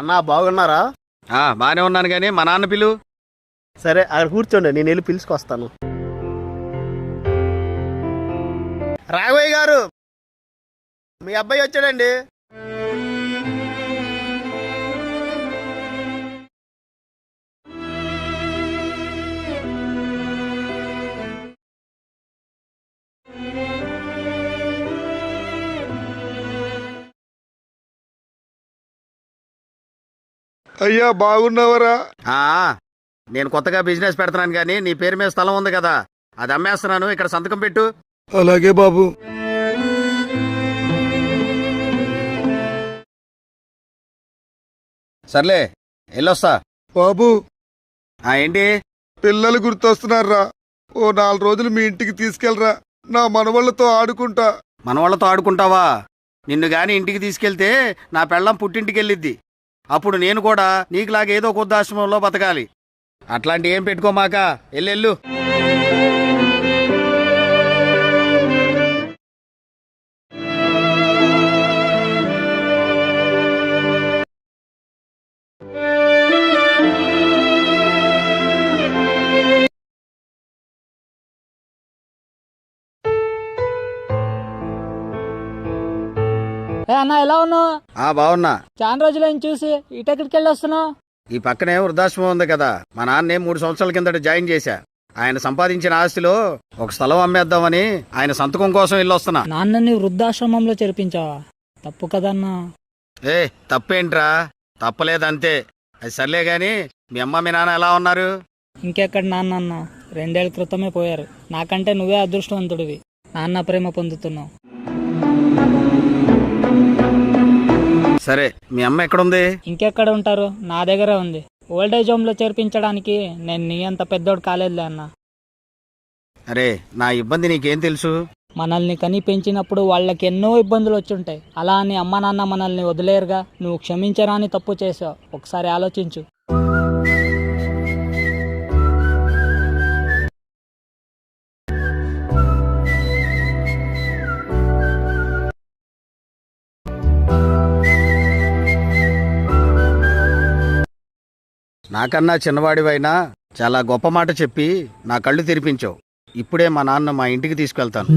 అన్నా బాగున్నారా? బానే ఉన్నాను గానీ మా నాన్న పిలు. సరే అక్కడ కూర్చోండి, నేను వెళ్ళి పిలుచుకొస్తాను. రాఘవయ్య గారు, మీ అబ్బాయి వచ్చాడండి. అయ్యా బాగున్నావరా? నేను కొత్తగా బిజినెస్ పెడుతున్నాను గానీ నీ పేరు మీద స్థలం ఉంది కదా, అది అమ్మేస్తున్నాను. ఇక్కడ సంతకం పెట్టు. అలాగే బాబు. సర్లే వెళ్ళొస్తా. బాబు ఏంటి? పిల్లలు గుర్తొస్తున్నారా? ఓ 4 రోజులు మీ ఇంటికి తీసుకెళ్ళరా, నా మనవళ్ళతో ఆడుకుంటా. మనవాళ్లతో ఆడుకుంటావా? నిన్ను గాని ఇంటికి తీసుకెళ్తే నా పెళ్ళం పుట్టింటికి వెళ్ళిద్ది. అప్పుడు నేను కూడా నీకులాగా ఏదో కొద్దాశ్రమంలో బతకాలి. అట్లాంటి ఏం పెట్టుకోమాక, ఎల్లెళ్ళు. అన్న ఎలా ఉన్నావు? బాగున్నా. చాలా రోజులైన చూసి ఇటెక్కడికి వెళ్ళి వస్తున్నావు? ఈ పక్కనే వృద్ధాశ్రమం ఉంది కదా, మా నాన్నే 3 సంవత్సరాల కిందట జాయిన్ చేశా. ఆయన సంపాదించిన ఆస్తిలో ఒక స్థలం అమ్మేద్దామని ఆయన సంతకం కోసం వెళ్ళొస్తున్నా. నాన్నని వృద్ధాశ్రమంలో చేర్పించావా? తప్పు కదన్నా. తప్పేంట్రా? తప్పలేదంతే. అది సర్లే గాని మీ అమ్మ మీ నాన్న ఎలా ఉన్నారు? ఇంకెక్కడ నాన్న అన్న, 2 ఏళ్ల క్రితమే పోయారు. నాకంటే నువ్వే అదృష్టవంతుడివి, నాన్న ప్రేమ పొందుతున్నావు. సరే మీ అమ్మ ఎక్కడుంది? ఇంకెక్కడ ఉంటారు, నా దగ్గరే ఉంది. ఓల్డేజ్ హోమ్ లో చేర్పించడానికి నేను నీ అంత పెద్దోడు కాలేదులే అన్న. అరే నా ఇబ్బంది నీకేం తెలుసు? మనల్ని కని పెంచినప్పుడు వాళ్ళకి ఎన్నో ఇబ్బందులు వచ్చుంటాయి. అలా అని అమ్మ నాన్న మనల్ని వదిలేరుగా. నువ్వు క్షమించరాని తప్పు చేసావు, ఒకసారి ఆలోచించు. నాకన్నా చిన్నవాడివైనా చాలా గొప్ప మాట చెప్పి నా కళ్ళు తెరిపించావు. ఇప్పుడే మా నాన్న మా ఇంటికి తీసుకెళ్తాను.